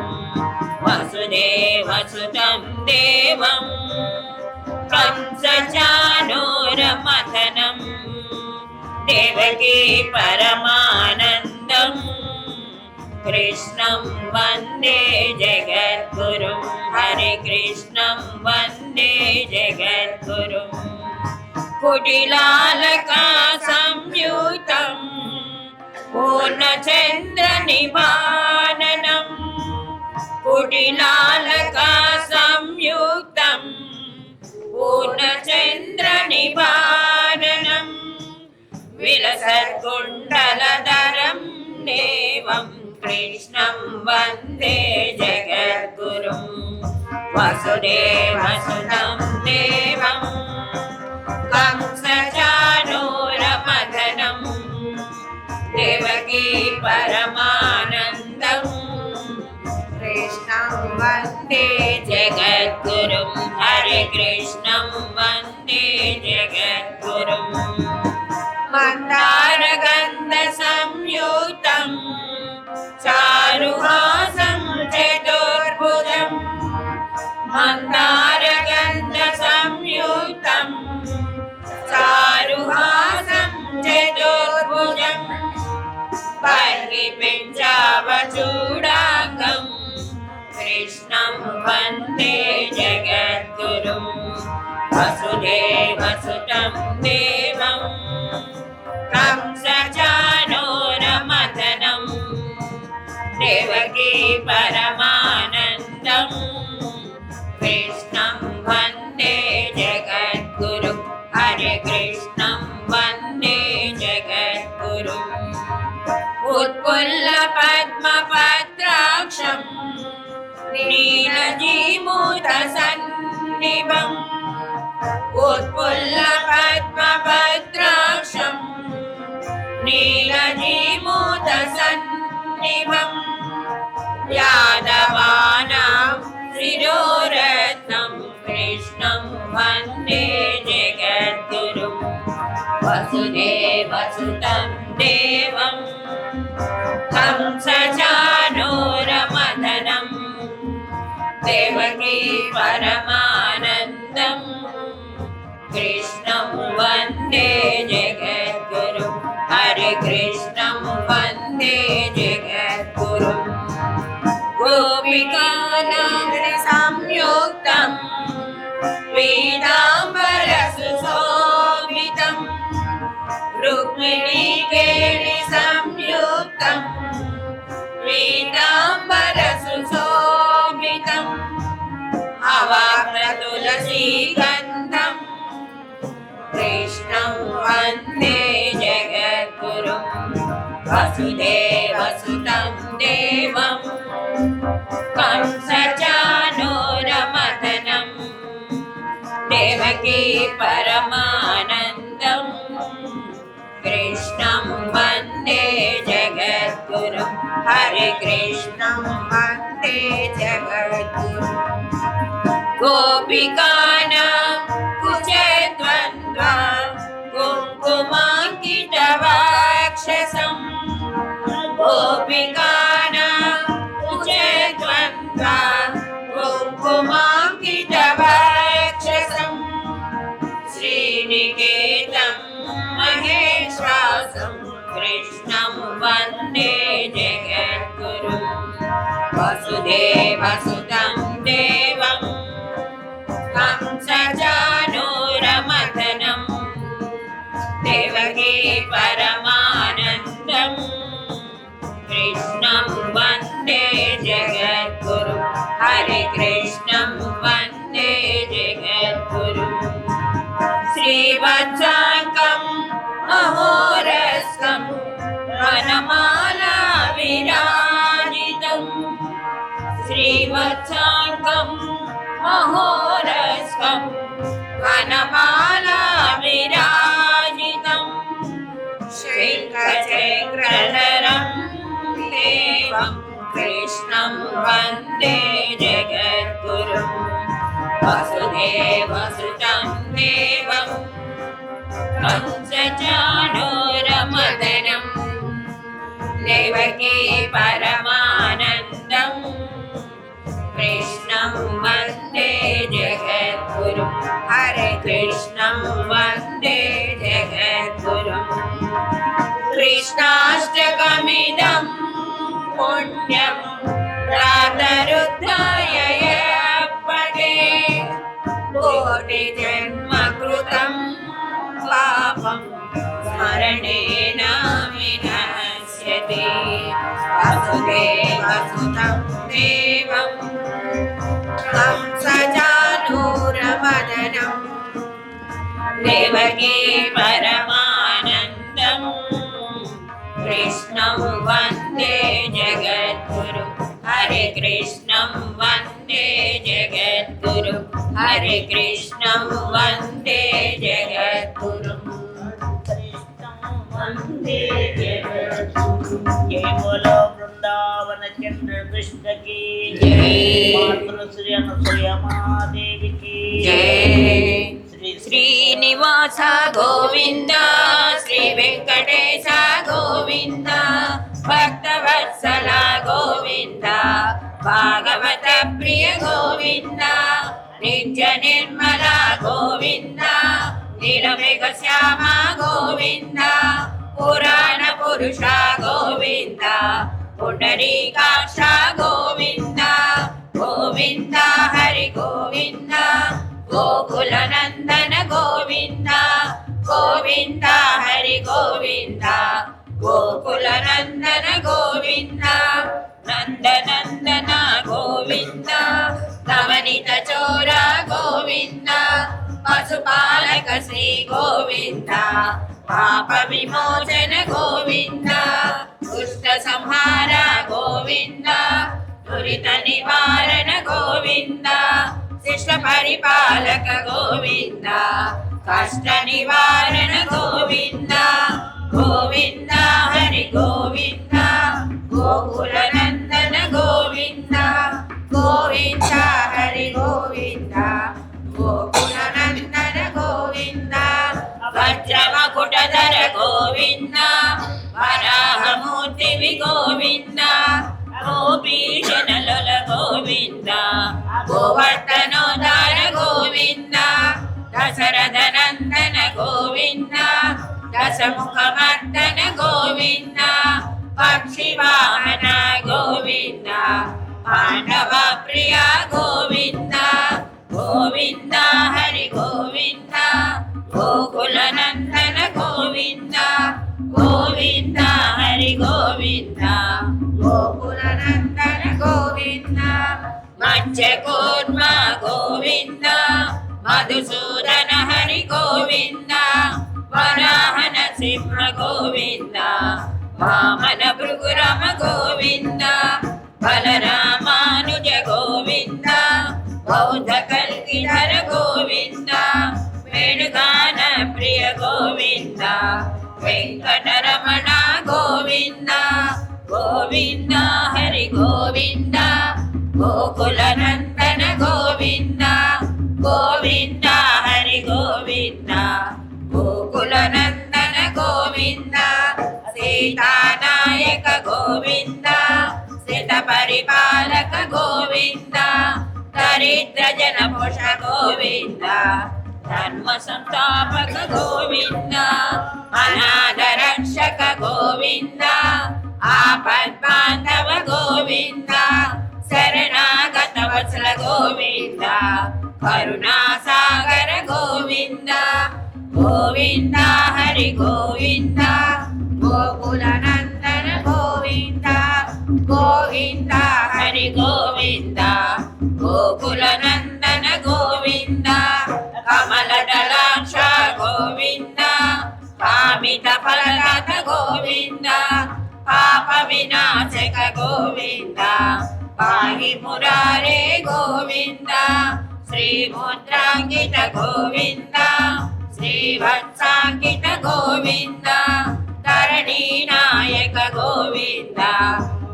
వసుదేవసుతం దేవం కంసచానూరమథనం దేవకీ పరమానందం కృష్ణం వందే జగద్గురుం. హరి కృష్ణం వందే జగద్గురుం. కుటిలాలకా సంయుతం పూర్ణచంద్ర నివారణం కుటిలాలకా సంయుక్తం పూర్ణచంద్ర నివారణం విలసత్కుండలధరం దేవం కృష్ణం వందే జగద్గురుం. వసుదేవసుతం దేవం కంసచానూరమథనం దేవకీ పరమానందం కృష్ణం వందే జగద్గురుం. హరి కృష్ణం వందే జగద్గురుం. మందారగంధ సంయుక్తం చారుహాసం చతుర్భుజం మందారగంధ సంయుక్తం చారుహాసం చతుర్భుజం పరిపించావచూడాంగం కృష్ణం వందే జగద్గురుం. వసుదేవసుతం దేవం కంసచానూరమథనం దేవకీ పరమానందం కృష్ణం వందే జగద్గురుం. హరి కృష్ణం వందే జగద్గురుం. ఉత్పుల్ల పద్మపత్రాక్షం నీలజీమూత సన్నిభం ఉత్పుల్ల పద్మపత్రాక్షం నీలజీమూత సన్నిభం యాదవానాం శిరోరత్నం కృష్ణం వందే జగద్గురుం. వసుదేవసుతం దేవం కంసచానూరమథనం దేవకీ పరమానందం కృష్ణం వందే జగద్గురుం. హరి కృష్ణం వందే జగద్గురుం. గోపికానాం సంయుక్తం పీతాంబర సుశోభితం రుక్మిణీకేళి సంయుక్తం పీతాంబర సుశోభితం అవాప్ర తులసీగంధం కృష్ణం వందే జగద్గురుం. వసుదేవసుతం దేవం కంసచానూరమథనం దేవకీ పరమానందం కృష్ణం వందే జగద్గురుం. హరి కృష్ణం వందే జగద్గురుం. గోపికానాం కుచద్వంద్వా కుంకుమాంకితవాక్షసం గోపి వికాన కుచేత్వంతా కుంకుమాంకితవక్షసం శ్రీనికేతం మహేశ్వాసం కృష్ణం వందే జగద్గురుం వసుదేవసుతం దేవం కంసచానూరమథనం దేవకీ పరమానందం కృష్ణం వందే జగద్గురుం హరే కృష్ణం వందే జగద్గురుం శ్రీవత్సాంకం అహోరస్కం వనమాలా విరాజితం శ్రీవత్సాంకం అహోరస్కం వనమాలా విరాజితం శంఖచక్రధరం దేవం కృష్ణం వందే జగద్గురుం వసుదేవసుతం దేవం కంసచానూరమదనం దేవకీ పరమానందం కృష్ణం వందే జగద్గురుం హరే కృష్ణం వందే జగద్గురుం కృష్ణాష్టకమిదం పుణ్యం ప్రాతరుద్ధాయ పఠే కోటి జన్మ కృతం పాపం స్మరణేన వినశ్యతి వసుదేవసుతం దేవం కంసచానూరమదనం దేవకీ పరమానందం కృష్ణం వందే జగద్గురుం హరే కృష్ణం వందే జగద్గురుం హరే కృష్ణం వందే జగద్గురుం వందే జగద్గురుం జయ బోలో బృందావన చంద్ర కృష్ణ की मातृ श्री अनुसुया महादेवी की శ్రీనివాస గోవింద శ్రీ వెంకటేశ గోవింద భక్తవత్సల గోవింద భాగవత ప్రియ గోవింద నిత్య నిర్మల గోవింద నీలమేఘ శ్యామ గోవింద పురాణ పురుష గోవింద పుండరీకాక్ష గోవింద గోవింద హరి గోవింద గోకుల నందన గోవింద గోవింద హరి గోవింద గోకుల నందన గోవింద నందనందన గోవింద నవనిత చోర గోవింద పశుపాలక శ్రీ గోవింద పాప విమోచన గోవింద దుష్ట సంహార గోవింద దురిత నివారణ గోవింద శిష్ట పరిపాలక గోవింద కష్ట నివారణ గోవింద గోవింద హరి గోవింద గోకుల నందన గోవింద గోవింద హరి గోవింద గోకుల నందన గోవింద వజ్రమకుటధర గోవింద వరాహమూర్తివి గోవింద గోపీశనలుల గోవింద గోవర్ధనోదార గోవింద దశరథ నందన గోవింద దశముఖమర్దన గోవింద పక్షివాహన గోవింద పాండవ ప్రియ గోవింద గోవింద హరి గోవింద గోకుల నందన గోవింద గోవింద హరి గోవింద గోకుల నందన గోవింద మత్స్యకూర్మ గోవింద మధుసూదన హరి గోవింద వరాహన సింహ గోవింద వామన భృగురమ గోవింద బలరామానుజ గోవింద బౌద్ధ కల్కిధర గోవింద వేణుగాన ప్రియ గోవింద వెంకటరమణ గోవింద గోవింద హరి గోవింద గోకుల నందన గోవింద గోవింద హరి గోవింద గోకుల నందన గోవింద సీతానాయక గోవింద పరిపాలక గోవింద దరిద్ర జన పోష గోవింద ధర్మ సంస్థాపక గోవింద అనాథ రక్షక గోవింద ఆపద్బాంధవ గోవింద శరణాగత వత్సల గోవింద కరుణా సాగర గోవింద గోవింద హరి గోవింద గోకుల నందన గోవింద గోవింద హరి గోవింద గోకుల నందన గోవింద కమల దళాక్ష గోవింద కామిత ఫలదాత గోవింద పాప వినాశక గోవింద పాహి మురారే గోవింద శ్రీ ముద్రాంకిత గోవింద శ్రీవత్సాంకిత గోవింద ధరణీ నాయక గోవింద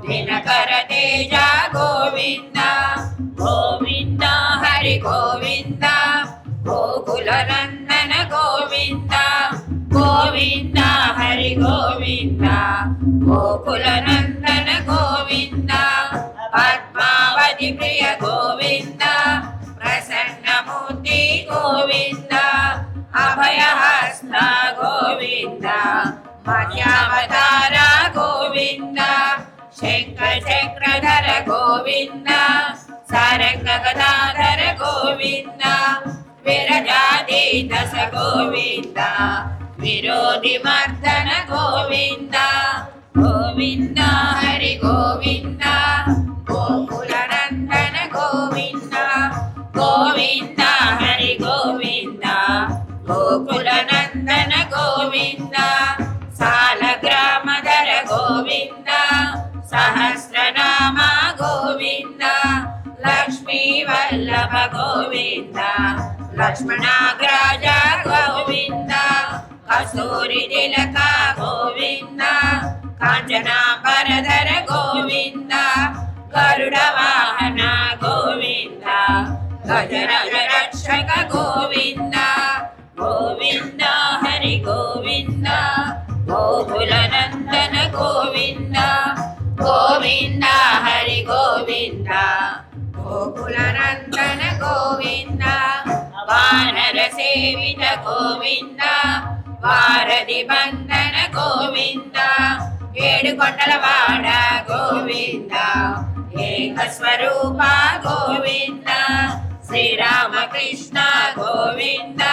దినకర తేజ గోవింద గోవింద హరి గోవింద గోకుల నందన గోవింద గోవింద హరి గోవింద గోకుల నందన గోవింద పద్మావతి ప్రియ గోవింద ప్రసన్నమూర్తి గోవింద అభయహస్త గోవింద మధ్యావతార గోవింద శంకర చక్రధర గోవింద సారంగ గదాధర గోవింద విరజాది దశ గోవింద విరోధి మర్దన గోవింద గోవింద హరి గోవింద గోకుల నందన గోవింద గోవింద హరి గోవింద గోకుల నందన గోవింద సాలగ్రామధర గోవింద సహస్రనామ గోవింద లక్ష్మీ వల్లభ గోవింద లక్ష్మణాగ్రాజ గోవింద కస్తూరి తిలక గోవింద కాంచనాంబరధర గోవింద గరుడ వాహన గోవింద గజరాజ రక్షక గోవింద గోవింద హరి గోవింద గోకుల నందన గోవింద గోవింద హరి గోవింద గోకుల నందన గోవింద వానర సేవిత గోవింద వారధి బంధన గోవింద ఏడు కొండల వాడ గోవింద ఏక స్వరూప గోవింద శ్రీరామకృష్ణ గోవింద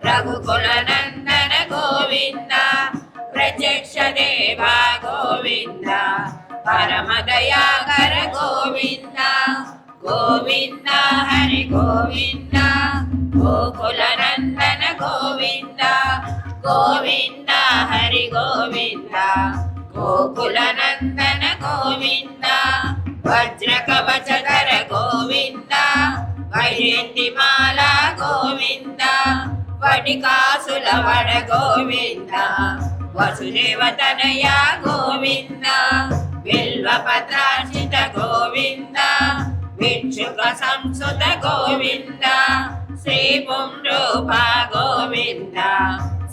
రఘుకుల నందన గోవింద ప్రత్యక్ష దేవ గోవింద పరమ దయాకర గోవింద గోవింద హరి గోవింద గోకుల నందన గోవింద గోవింద హరి గోవింద గోకుల నందన గోవింద వజ్ర కవచధర గోవింద వైజయంతిమాల గోవింద వడికాసుల వడ గోవింద వసుదేవ తనయ గోవింద బిల్వపత్రార్చిత గోవింద భిక్షుక సంసుత గోవింద శ్రీ పుంరూప గోవింద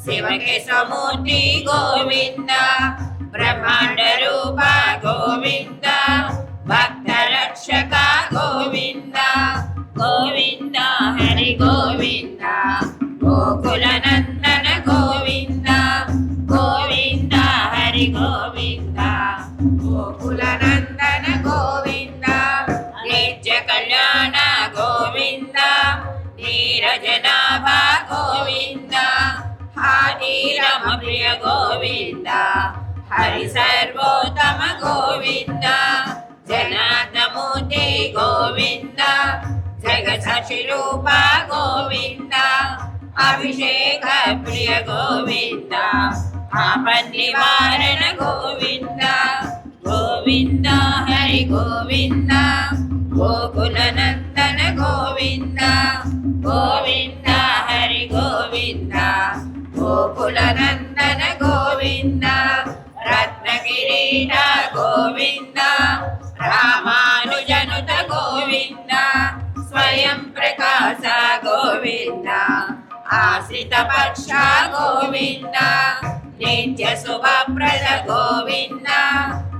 శివకేశమూర్తి గోవింద బ్రహ్మాండ రూప గోవింద భక్త రక్షక గోవింద గోవింద హరి గోవింద గోకుల నందన గోవింద గోవింద హరి గోవింద గోకుల నందన గోవింద నిత్య కళ్యాణ గోవింద నీరజనాభ గోవింద హారమ ప్రియ గోవింద హరి సర్వోత్తమ గోవింద జనార్దమూర్తి గోవింద జగసాక్షి రూప గోవింద అభిషేక ప్రియ గోవింద ఆపద్ నివారణ గోవింద గోవింద హరి గోవింద గోకుల నందన గోవింద గోవింద హరి గోవింద గోకుల నందన గోవింద రత్నగిరీట గోవింద రామానుజనుత గోవింద స్వయం ప్రకాశ గోవింద ఆశ్రిత పక్ష గోవింద నిత్య శుభప్రద గోవింద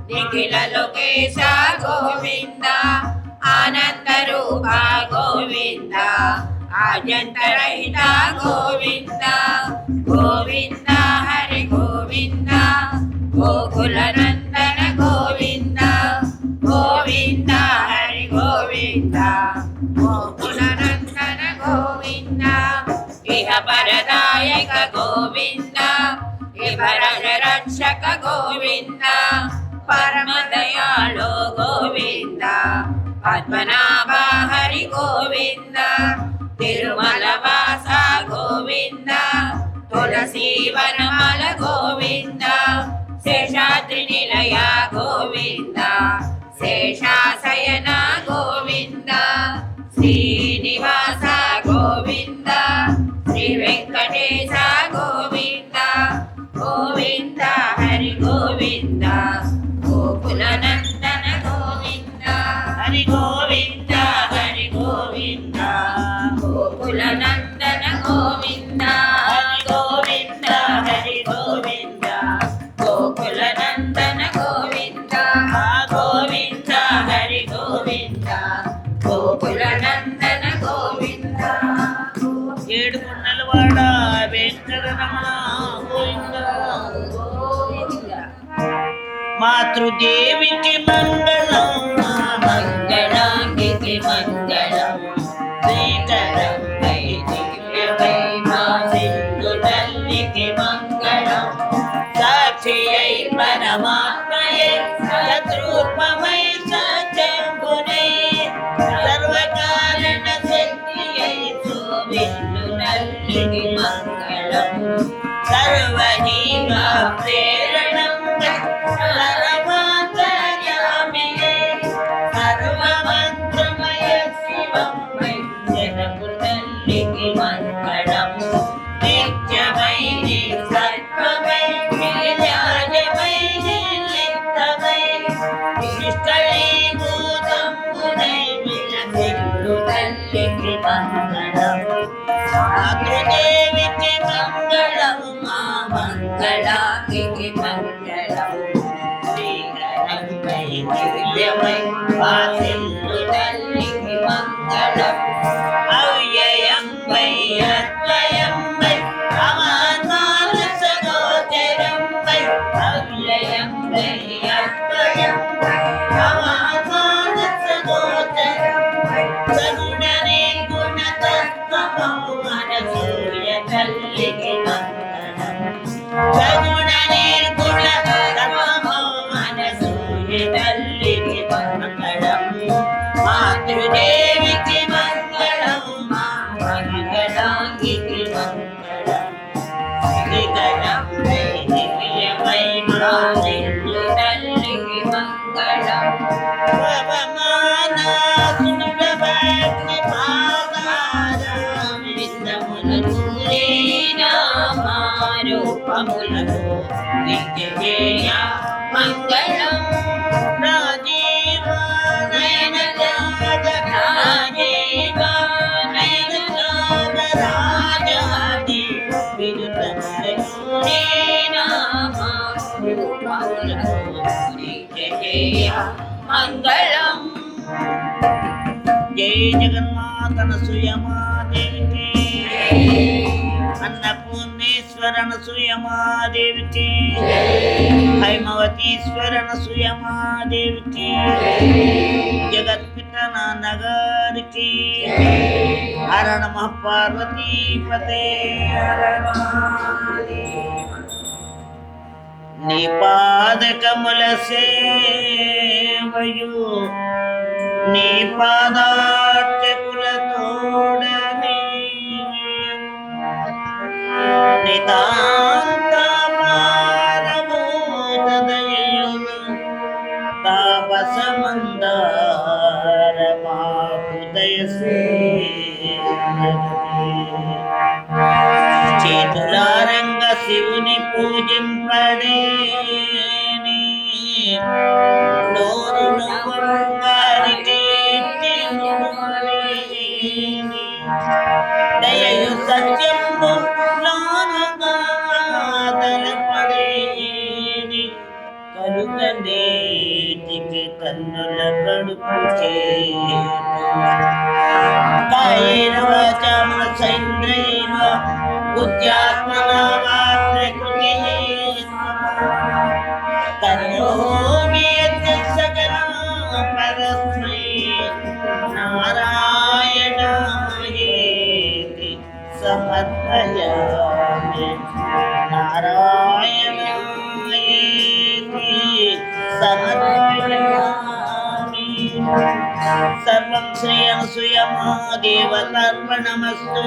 నిఖిల అఖిల లోకేశ గోవింద ఆనంద రూప గోవింద ఆద్యంతరహిత గోవింద గోవింద హరి గోవింద గోకుల నందన గోవింద గోవింద హరి గోవింద గోకుల నందన గోవింద ఇహ పరదాయక గోవింద ఇహర రక్షక గోవింద పరమ దయాళో గోవింద పద్మనాభ హరి గోవింద తిరుమల వాస గోవింద తులసి వనమల గోవింద శేషాద్రి నిలయ గోవింద శేషాశయన గోవింద శ్రీనివాస గోవింద శ్రీ వెంకటేశ గోవింద గోవింద హరి గోవింద గోకుల నందన గోవింద హరి గోవింద హరి గోవింద గోకుల నందన గోవింద హరి గోవింద హరి గోవింద గోకుల నందన గోవింద గోవింద హరి గోవింద గోకుల నందన గోవింద ఏడు కొండలవాడ వెంకటరమణ గోవింద మాతృదేవికి మంగళం మంగళాంగికి మంగళం శ్రీకరం వైదివ్యమై మా సింధు తల్లికి మంగళం సాక్షి అయి పరమాత్మయే శత్రూపమై సత్యంబునై సర్వకారణ శక్తి అయి విల్లు తల్లికి మంగళం సర్వజీవ ప్రేరణం సర్వాంతర్యామినే సర్వమంత్రమయ శివం జనకు తల్లికి మంగళం నిత్యమై సత్వమై విరాజమై నిర్లిప్తమై నిష్కళీభూతంబునై విలసిల్లు తల్లికి మంగళం మాతృదేవికి మంగళం మా మంగళాంగికి మంగళం శ్రీకరం దివ్యమై వాసిల్లు తల్లికి మంగళం అవ్యయం వై అద్వయం వై అమానాదశగోచరం వై అవ్యయం వై అద్వయం వై అమానాదశగోచరం వై సగుణనే గుణతత్వము అనసూయ తల్లికి మంగళం సగుణ నిర్గుణ తత్వము అనసూయ తల్లికి మంగళం మాతృదేవికి మంగళం మా మంగళాంగికి మంగళం శ్రీకరం వైదివ్యమై మా వాసిల్లు తల్లికి మంగళం పవమానాసునుడభక్తి పాదారం విందములకు నామారూపములకు నిత్యజేయ మంగళం రాజీవ నయన రాజ రాజీవ నయన రాజ రాజాది విరుతములకు నామారూపములకు నిత్యజేయ మంగళం జై జగన్మాత అనసూయమాదేవికి అన్నపూర్ణేశ్వర అనసూయమాదేవికి హైమవతీశ్వర అనసూయమాదేవికి జగత్పిత నాన్నగారికి హర నమః పార్వతీపతే నీ పాదకముల సేవయు నీ పాదార్చకులతోడని నితాంతమారభూతదయులు తాపసమందార మాహృదయ చేతులారంగ శివుని పూజింపడేని నోరును వంగారి కీర్తినుమరేని దయయు సత్యంబు నానుగా తలపడేని కలుగనే सैन्द्रैव बुद्ध्यात्मना वा प्रकृतिः करोमि यत् सकलं परस्मै नारायणायेति समर्पयामि नारायणायेति समर्पयामि सर्वं श्री अनसूयमादेवतार्पणमस्तु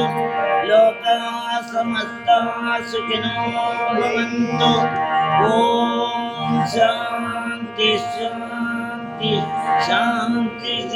लोकाः समस्ताः सुखिनो भवन्तु ॐ शान्ति शान्ति शान्तिः